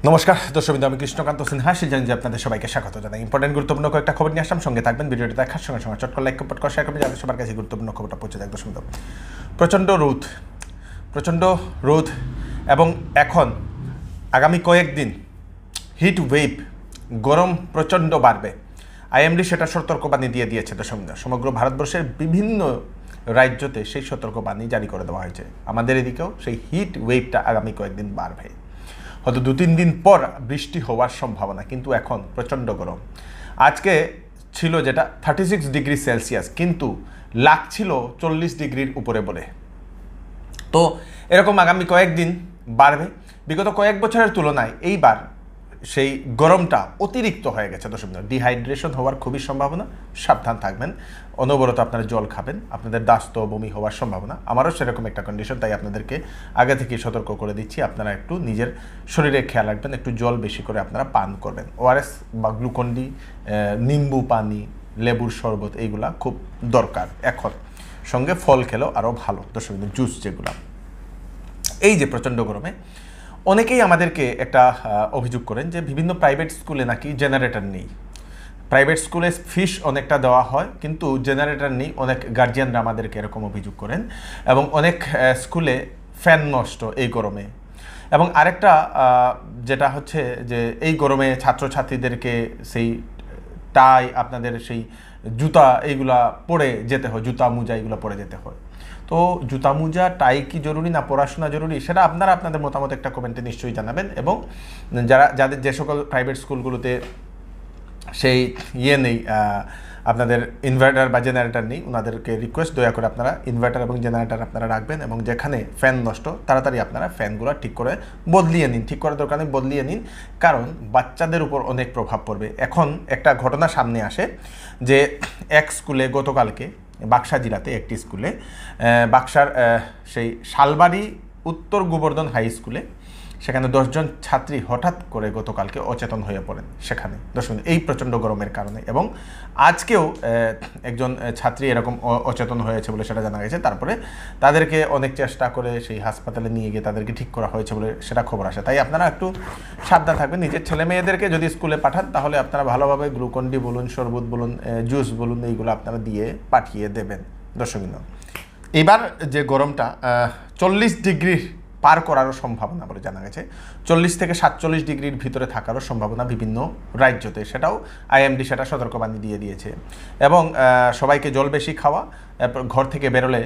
নমস্কার দর্শক, আমি কৃষ্ণকান্ত সিনহা জানি যে আপনাদের সবাইকে স্বাগত জানাই। ইম্পর্টেন্ট গুরুত্বপূর্ণ কয়েকটা খবর নিয়ে আসলাম, সঙ্গে থাকবেন। ভিডিওটি দেখার সঙ্গে সঙ্গে চটকর লাইক কমেন্ট করে শেয়ার করবেন যাতে সবার কাছে গুরুত্বপূর্ণ খবরটা পৌঁছে যায়। দর্শক, প্রচণ্ড রোদ এবং এখন আগামী কয়েকদিন হিট ওয়েভ, গরম প্রচণ্ড বাড়বে। আইএমডি সেটা সতর্কবাণী দিয়ে দিয়েছে। দর্শক, সমগ্র ভারতবর্ষের বিভিন্ন রাজ্যতে সেই সতর্কবাণী জারি করে দেওয়া হয়েছে। আমাদের এদিকেও সেই হিট ওয়েভটা আগামী কয়েকদিন বাড়বে। হয়তো 2-3 দিন পর বৃষ্টি হওয়ার সম্ভাবনা, কিন্তু এখন প্রচণ্ড গরম। আজকে ছিল যেটা 36 ডিগ্রি সেলসিয়াস, কিন্তু লাগছিল 40 ডিগ্রির উপরে বলে। তো এরকম আগামী কয়েকদিন বাড়বে। বিগত কয়েক বছরের তুলনায় এইবার সেই গরমটা অতিরিক্ত হয়ে গেছে। দর্শক, ডিহাইড্রেশন হওয়ার খুবই সম্ভাবনা, সাবধান থাকবেন। অনবরত আপনারা জল খাবেন, আপনাদের দাস্ত বমি হওয়ার সম্ভাবনা। আমারও সেরকম একটা কন্ডিশন, তাই আপনাদেরকে আগে থেকে সতর্ক করে দিচ্ছি। আপনারা একটু নিজের শরীরে খেয়াল রাখবেন, একটু জল বেশি করে আপনারা পান করবেন। ওআরএস বা গ্লুকন্ডি, নিম্বু পানি, লেবুর শরবত, এইগুলা খুব দরকার এখন। সঙ্গে ফল খেলেও আরও ভালো। দর্শক, জুস যেগুলো। এই যে প্রচণ্ড গরমে অনেকেই আমাদেরকে একটা অভিযোগ করেন যে বিভিন্ন প্রাইভেট স্কুলে নাকি জেনারেটর নেই। প্রাইভেট স্কুলে ফিস অনেকটা দেওয়া হয়, কিন্তু জেনারেটর নেই। অনেক গার্জিয়ানরা আমাদেরকে এরকম অভিযোগ করেন। এবং অনেক স্কুলে ফ্যান নষ্ট এই গরমে। এবং আরেকটা যেটা হচ্ছে যে এই গরমে ছাত্রছাত্রীদেরকে সেই টাই, আপনাদের সেই জুতা, এইগুলা পরে যেতে হয়, জুতা মোজা এইগুলো পরে যেতে হয়। তো জুতা মোজা টাই কি জরুরি না পড়াশোনা জরুরি, সেটা আপনারা আপনাদের মতামত একটা কমেন্টে নিশ্চয়ই জানাবেন। এবং যাদের যে সকল প্রাইভেট স্কুলগুলোতে সেই নেই, আপনাদের ইনভার্টার বা জেনারেটর নেই, ওনাদেরকে রিকোয়েস্ট, দয়া করে আপনারা ইনভার্টার এবং জেনারেটর আপনারা রাখবেন। এবং যেখানে ফ্যান নষ্ট, তাড়াতাড়ি আপনারা ফ্যানগুলো ঠিক করে বদলিয়ে নিন। ঠিক করার দরকার নেই, বদলিয়ে নিন, কারণ বাচ্চাদের উপর অনেক প্রভাব পড়বে। এখন একটা ঘটনা সামনে আসে যে এক স্কুলে গতকালকে বাক্সা জেলাতে একটি স্কুলে, বাক্সার সেই শালবাড়ি উত্তর গোবর্ধন হাই স্কুলে, সেখানে 10 জন ছাত্রী হঠাৎ করে গতকালকে অচেতন হয়ে পড়েন সেখানে। দর্শক, এই প্রচণ্ড গরমের কারণে। এবং আজকেও একজন ছাত্রী এরকম অচেতন হয়েছে বলে সেটা জানা গেছে। তারপরে তাদেরকে অনেক চেষ্টা করে সেই হাসপাতালে নিয়ে গিয়ে তাদেরকে ঠিক করা হয়েছে বলে সেটা খবর আসে। তাই আপনারা একটু সাবধান থাকবেন। নিজের ছেলে মেয়েদেরকে যদি স্কুলে পাঠান, তাহলে আপনারা ভালোভাবে গ্লুকন্ডি বলুন, শরবত বলুন, জুস বলুন, এইগুলো আপনারা দিয়ে পাঠিয়ে দেবেন। দর্শক, এবার যে গরমটা 40 ডিগ্রি পার করারও সম্ভাবনা বলে জানা গেছে। 40 থেকে 47 ডিগ্রির ভিতরে থাকারও সম্ভাবনা বিভিন্ন রাজ্যতে, সেটাও আইএমডি সেটা সতর্কবাণী দিয়ে দিয়েছে। এবং সবাইকে জল বেশি খাওয়া, ঘর থেকে বেরোলে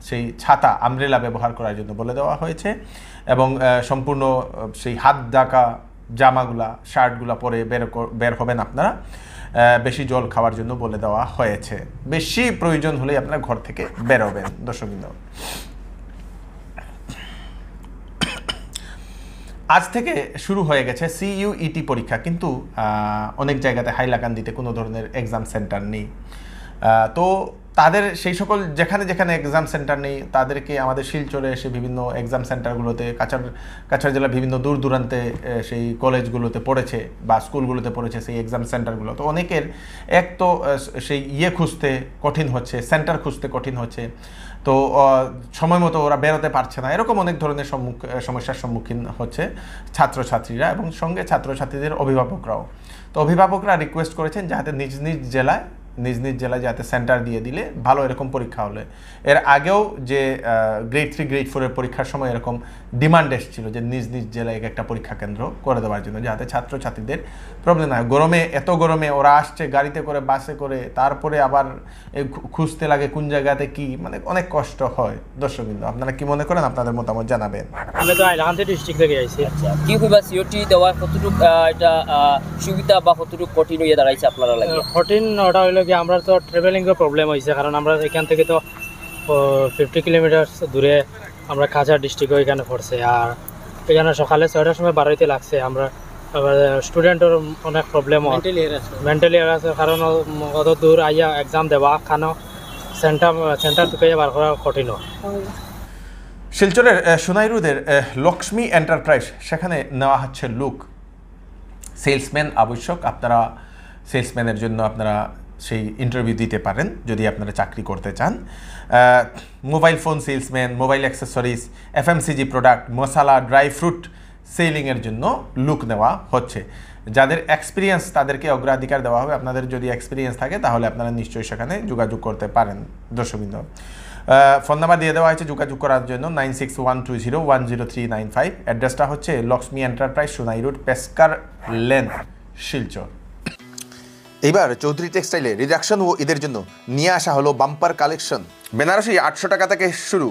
সেই ছাতা, আমব্রেলা ব্যবহার করার জন্য বলে দেওয়া হয়েছে। এবং সম্পূর্ণ সেই হাত ঢাকা জামাগুলা, শার্টগুলা পরে বের হবেন আপনারা। বেশি জল খাওয়ার জন্য বলে দেওয়া হয়েছে। বেশি প্রয়োজন হলেই আপনারা ঘর থেকে বেরোবেন। দর্শকবৃন্দ, আজ থেকে শুরু হয়ে গেছে CUET পরীক্ষা, কিন্তু অনেক জায়গাতে হাইলাকান্দিতে কোনো ধরনের এক্সাম সেন্টার নেই। তো তাদের সেই সকল যেখানে যেখানে এক্সাম সেন্টার নেই, তাদেরকে আমাদের শিলচরে এসে বিভিন্ন এক্সাম সেন্টারগুলোতে, কাছাড় জেলার বিভিন্ন দূর দূরান্তে সেই কলেজগুলোতে পড়েছে বা স্কুলগুলোতে পড়েছে সেই এক্সাম সেন্টারগুলো। তো অনেকের এক তো সেই খুঁজতে কঠিন হচ্ছে, সেন্টার খুঁজতে কঠিন হচ্ছে। তো সময় মতো ওরা বেরোতে পারছে না, এরকম অনেক ধরনের সমস্যার সম্মুখীন হচ্ছে ছাত্রছাত্রীরা এবং সঙ্গে ছাত্রছাত্রীদের অভিভাবকরাও। তো অভিভাবকরা রিকোয়েস্ট করেছেন যাতে নিজ নিজ জেলায় যাতে সেন্টার দিয়ে দিলে ভালো, এরকম পরীক্ষা হলে। এর আগেও যে গ্রেড 3 গ্রেড 4 এর পরীক্ষার সময় এরকম ডিমান্ড এসেছিল যে নিজ নিজ জেলায় একটা পরীক্ষা কেন্দ্র করে দেওয়ার জন্য, যাতে ছাত্রছাত্রীদের প্রবলেম না হয়। এত গরমে ওরা আসছে গাড়িতে করে, বাসে করে, তারপরে আবার খুঁজতে লাগে কোন জায়গাতে কি, মানে অনেক কষ্ট হয়। দর্শকবৃন্দ, আপনারা কি মনে করেন? আপনাদের মতামত জানাবেন। আমি তো হাইলাকান্দি ডিস্ট্রিক্ট থেকে আইছি। আচ্ছা, কি কইবা সিওটি দেওয়া কতটুকু এটা সুবিধা বা কতটুকু কঠিন হয়ে দাঁড়াইছে আপনারা লাগে? কঠিন ওটা হইলো কি, আমরা তো ট্রাভেলিংয়ের প্রবলেম হয়েছে, কারণ আমরা এখান থেকে তো 50 কিলোমিটার দূরে আমরা কাছাড় ডিস্ট্রিক্টও এখানে পড়ছে। আর এখানে সকালে 6টার সময় বাড়াইতে লাগছে। আমরা স্টুডেন্টের অনেক প্রবলেম হয়, মেন্টালি আছে, কারণ অত দূর আইয়া এক্সাম দেওয়া, খানো সেন্টার থেকে বার করা কঠিন হয়। শিলচরের সোনাইরুদের লক্ষ্মী এন্টারপ্রাইজ, সেখানে নেওয়া হচ্ছে লুক। সেলসম্যান আবশ্যক। আপনারা সেলসম্যানের জন্য আপনারা সেই ইন্টারভিউ দিতে পারেন যদি আপনারা চাকরি করতে চান। Mobile phone salesman, mobile accessories, FMCG product, মশলা, ড্রাই ফ্রুট, সেলিংয়ের জন্য লোক নেওয়া হচ্ছে। যাদের এক্সপিরিয়েন্স তাদেরকে অগ্রাধিকার দেওয়া হবে। আপনাদের যদি এক্সপিরিয়েন্স থাকে তাহলে আপনারা নিশ্চয়ই সেখানে যোগাযোগ করতে পারেন। দর্শকবৃন্দ, ফোন নাম্বার দিয়ে দেওয়া হয়েছে যোগাযোগ করার জন্য 9612010395। অ্যাড্রেসটা হচ্ছে Lakshmi enterprise, Sonai road, Peskar lane, Silchar. এইবার চৌধুরী টেক্সটাইলে রিডাকশন ও ঈদের জন্য নিয়ে আসা হলো বাম্পার কালেকশন। বেনারসি 800 টাকা থেকে শুরু,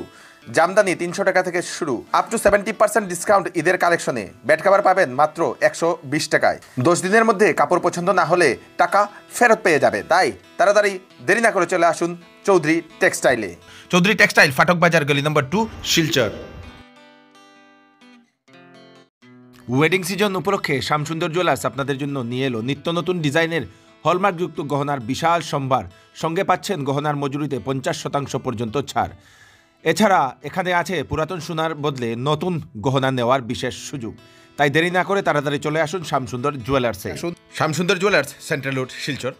জামদানি 300 টাকা থেকে শুরু, আপ টু 70% ডিসকাউন্ট ঈদের কালেকশনে। বেড কাভার পাবেন মাত্র 120 টাকায়। 10 দিনের মধ্যে কাপড় পছন্দ না হলে টাকা ফেরত পেয়ে যাবে। তাই তাড়াতাড়ি দেরি না করে চলে আসুন চৌধুরী টেক্সটাইলে। চৌধুরী টেক্সটাইল, ফাটক বাজার, গলি নম্বর 2, শিলচর। ওয়েডিং সিজন উপলক্ষে শ্যামসুন্দর জুয়েলার্স আপনাদের জন্য নিয়ে এলো নিত্য নতুন ডিজাইনের হলমার্কযুক্ত গহনার বিশাল সম্ভার। সঙ্গে পাচ্ছেন গহনার মজুরিতে 50% পর্যন্ত ছাড়। এছাড়া এখানে আছে পুরাতন সোনার বদলে নতুন গহনা নেওয়ার বিশেষ সুযোগ। তাই দেরি না করে তাড়াতাড়ি চলে আসুন শ্যামসুন্দর জুয়েলার্সে। Shyamsundar jewellers, central road, Silchar.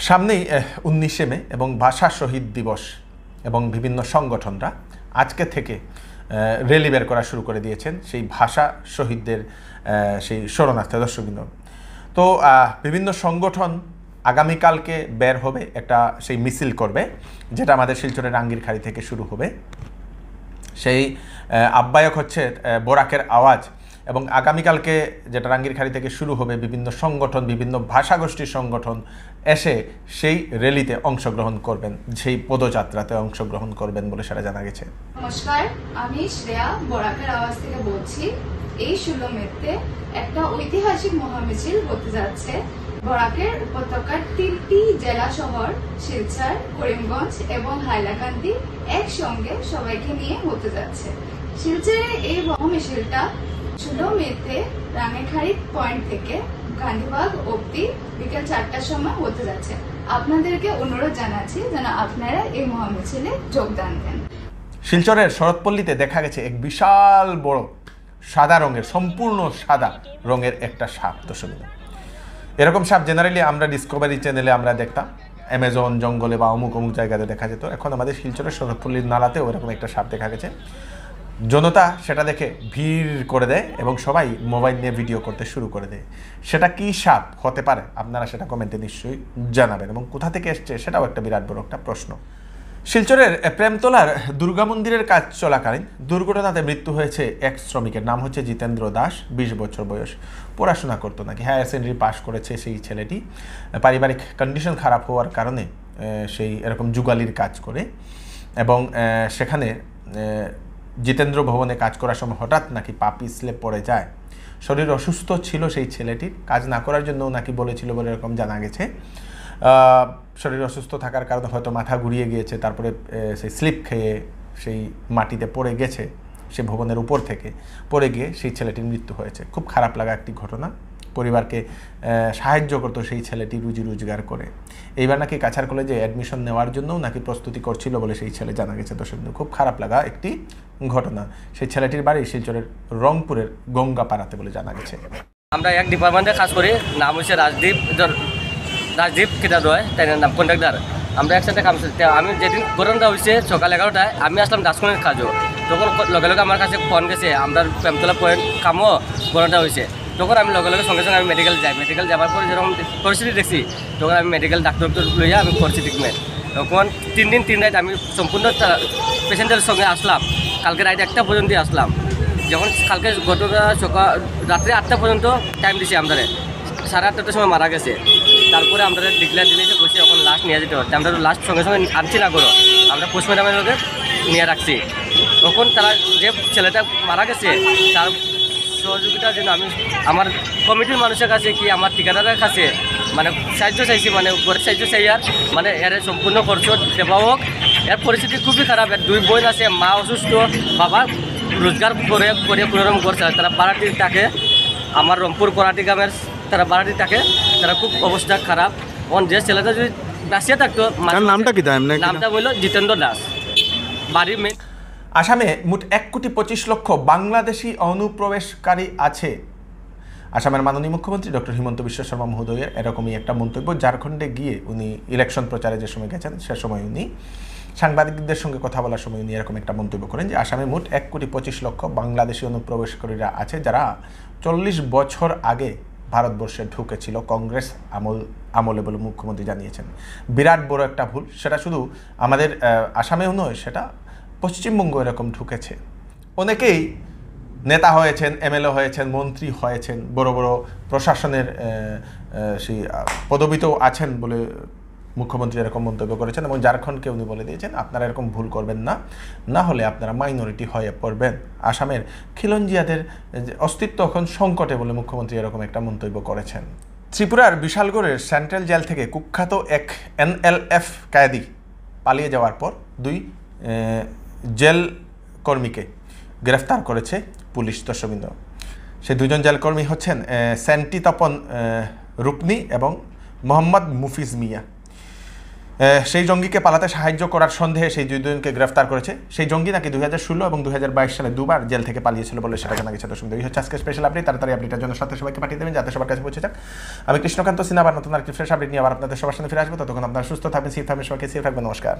সামনেই 19শে মে এবং ভাষা শহীদ দিবস, এবং বিভিন্ন সংগঠনরা আজকে থেকে র্যালি বের করা শুরু করে দিয়েছেন সেই ভাষা শহীদদের সেই শরণার্থী। দর্শকবৃন্দ, তো বিভিন্ন সংগঠন আগামীকালকে বের হবে, একটা সেই মিছিল করবে, যেটা আমাদের শিলচরের আঙ্গিরখাড়ি থেকে শুরু হবে। সেই আহ্বায়ক হচ্ছে বোরাকের আওয়াজ, এবং আগামীকালকে যেটা রাঙ্গিরখাড়ি থেকে শুরু হবে, বিভিন্ন সংগঠন, বিভিন্ন ভাষাগোষ্ঠীর সংগঠন এসে সেই র্যালিতে অংশগ্রহণ করবেন, সেই পদযাত্রাতে অংশগ্রহণ করবেন বলে সেটা জানা গেছে। নমস্কার, আমি শ্রেয়া বোরাকের আওয়াজ থেকে বলছি। এই 16 মেতে একটা ঐতিহাসিক মহামিছিল হতে যাচ্ছে। বরাকের উপত্যকার 3টি জেলা শহর শিলচর, করিমগঞ্জ এবং হাইলাকান্দি একসঙ্গে সবাইকে নিয়ে হতে যাচ্ছে। শিলচরের এই মহামিছিলটা 16 মেতে রাঙ্গিরখাড়ি পয়েন্ট থেকে গান্ধীবাগ অবধি বিকেল 4টার সময় হতে যাচ্ছে। আপনাদেরকে অনুরোধ জানাচ্ছি যেন আপনারা এই মহামিছিলে যোগদান দেন। শিলচরের শরৎপল্লীতে দেখা গেছে এক বিশাল বড় সাদা রঙের, সম্পূর্ণ সাদা রঙের একটা সাপ। দর্শক, এরকম সাপ জেনারেলি আমরা ডিসকভারি চ্যানেলে আমরা দেখতাম, অ্যামাজন জঙ্গলে বা অমুক অমুক জায়গাতে দেখা যেত। এখন আমাদের শিলচরের শরৎপল্লীর নালাতেও এরকম একটা সাপ দেখা গেছে। জনতা সেটা দেখে ভিড় করে দেয় এবং সবাই মোবাইল নিয়ে ভিডিও করতে শুরু করে দেয়। সেটা কি সাপ হতে পারে আপনারা সেটা কমেন্টে নিশ্চয়ই জানাবেন, এবং কোথা থেকে এসছে সেটাও একটা বিরাট বড় একটা প্রশ্ন। শিলচরের প্রেমতলার দুর্গা মন্দিরের কাজ চলাকালীন দুর্ঘটনাতে মৃত্যু হয়েছে এক শ্রমিকের। নাম হচ্ছে জিতেন্দ্র দাস, 20 বছর বয়স। পড়াশোনা করতো নাকি, হায়ার সেকেন্ডারি পাস করেছে সেই ছেলেটি। পারিবারিক কন্ডিশন খারাপ হওয়ার কারণে সেই এরকম যুগালির কাজ করে, এবং সেখানে জিতেন্দ্র ভবনে কাজ করার সময় হঠাৎ নাকি পা পিছলে পড়ে যায়। শরীর অসুস্থ ছিল সেই ছেলেটির, কাজ না করার জন্য নাকি বলেছিল বলে এরকম জানা গেছে। শরীর অসুস্থ থাকার কারণে হয়তো মাথা ঘুরিয়ে গিয়েছে, তারপরে সেই স্লিপ খেয়ে সেই মাটিতে পড়ে গেছে, সে ভবনের উপর থেকে পড়ে গিয়ে সেই ছেলেটির মৃত্যু হয়েছে। খুব খারাপ লাগা একটি ঘটনা। পরিবারকে সাহায্য করতো সেই ছেলেটি রুজি রোজগার করে। এইবার নাকি কাছাড় কলেজে অ্যাডমিশন নেওয়ার জন্যও নাকি প্রস্তুতি করছিল বলে সেই ছেলে জানা গেছে। দর্শক, খুব খারাপ লাগা একটি ঘটনা। সেই ছেলেটির বাড়ি শিলচরের রংপুরের গঙ্গাপাড়াতে বলে জানা গেছে। আমরা এক ডিপার্টমেন্টে কাজ করি, নাম হচ্ছে রাজদীপ কিটা রয়, তাই নাম কন্ট্রাক্টর। আমরা একসাথে কাজ করতে, আমি যেদিন ঘটনাটা হয়েছে সকাল 11টায় আমি আসলাম ডাস্টবিনের কাজও। তখন লগে লগে আমার কাছে ফোন গেছে আমরা প্রেমতলা পয়েন্ট কামও ঘটনাটা হয়েছে। তখন আমি লগে লগে সঙ্গে সঙ্গে আমি মেডিকেল যাই। মেডিকেল যাওয়ার পরে যেরকম পরিস্থিতি দেখছি, তখন আমি মেডিকেল ডাক্তার লইয়া আমি করছি ট্রিটমেন্ট। তখন 3 দিন 3 রাত আমি সম্পূর্ণ পেশেন্টের সঙ্গে আসলাম। কালকে রাত 1টা পর্যন্ত আসলাম। যখন কালকে ঘটনা সকাল রাত্রে 8টা পর্যন্ত টাইম দিছি, আমাদের 8:30টার সময় মারা গেছে। তারপরে আমরা ডিক্লেয়ার দিয়েছে বসে এখন লাস্ট নিয়ে যেতে হচ্ছে। আমরা লাস্ট সঙ্গে সঙ্গে আনছি না করো, আমরা পোস্টমর্টমের লোকে নিয়ে রাখছি। তখন তারা যে ছেলেটা মারা গেছে তার সহযোগিতার জন্য আমি আমার কমিটির মানুষের কাছে কি আমার ঠিকাদারের কাছে মানে সাহায্য চাইছি, মানে সাহায্য চাই। আর মানে এর সম্পূর্ণ খরচ দেওয়া হোক। এর পরিস্থিতি খুবই খারাপ। এর 2 বোন আছে, মা অসুস্থ, বাবা রোজগার করে কোনোরকম করছে। তারা বাড়াটি থাকে, আমার রংপুর করাটি গ্রামের তারা বাড়াটি থাকে, তারা খুব অবস্থা খারাপ। এখন যে ছেলেটা যদি বাঁচিয়ে থাকতো, নামটা কি? নামটা বললো জিতেন্দ্র দাস, বাড়ি মেন। আসামে মোট 1,25,00,000 বাংলাদেশি অনুপ্রবেশকারী আছে। আসামের মাননীয় মুখ্যমন্ত্রী ডক্টর হিমন্ত বিশ্ব শর্মা মহোদয়ের এরকমই একটা মন্তব্য। ঝাড়খণ্ডে গিয়ে উনি ইলেকশন প্রচারে যে সময় গেছেন সে সময় উনি সাংবাদিকদের সঙ্গে কথা বলার সময় উনি এরকম একটা মন্তব্য করেন যে আসামে মোট 1,25,00,000 বাংলাদেশি অনুপ্রবেশকারীরা আছে, যারা 40 বছর আগে ভারতবর্ষে ঢুকেছিল কংগ্রেস আমলে বলে মুখ্যমন্ত্রী জানিয়েছেন। বিরাট বড় একটা ভুল। সেটা শুধু আমাদের আসামেও নয়, সেটা পশ্চিমবঙ্গ এরকম ঢুকেছে। অনেকেই নেতা হয়েছেন, এমএলএ হয়েছেন, মন্ত্রী হয়েছেন, বড় বড় প্রশাসনের সেই পদবিতেও আছেন বলে মুখ্যমন্ত্রী এরকম মন্তব্য করেছেন এবং ঝাড়খণ্ডকে উনি বলে দিয়েছেন আপনারা এরকম ভুল করবেন না, না হলে আপনারা মাইনরিটি হয়ে পড়বেন। আসামের খিলঞ্জিয়াদের অস্তিত্ব এখন সংকটে বলে মুখ্যমন্ত্রী এরকম একটা মন্তব্য করেছেন। ত্রিপুরার বিশালগড়ের সেন্ট্রাল জেল থেকে কুখ্যাত এক NLF কয়েদি পালিয়ে যাওয়ার পর 2 জেল কর্মীকে গ্রেফতার করেছে পুলিশ। দর্শকবৃন্দ, সেই 2 জন জেলকর্মী হচ্ছেন সেন্টি তপন রূপনি এবং মোহাম্মদ মুফিজ মিয়া। সেই জঙ্গিকে পালাতে সাহায্য করার সন্দেহে সেই 2 জনকে গ্রেফতার করেছে। সেই জঙ্গি নাকি 2016 এবং 2022 সালে 2বার জেল থেকে পালিয়েছিল বলে সেটা জানা গেছে। দর্শকবৃন্দ, এই হচ্ছে আজকে স্পেশাল আপডেট। তাড়াতাড়ি আপডেটের জন্য সাথে সবাইকে পাঠিয়ে দেবেন যাতে সবার কাছে পৌঁছে যাক। আমি কৃষ্ণকান্ত সিনহা আবার নতুন আরেকটি ফ্রেশ আপডেট নিয়ে আবার আপনাদের সবার সামনে ফিরে আসবো। ততক্ষণ আপনারা সুস্থ থাকবেন, সেফ থাকবেন, সবাইকে সেফ থাকবেন। নমস্কার।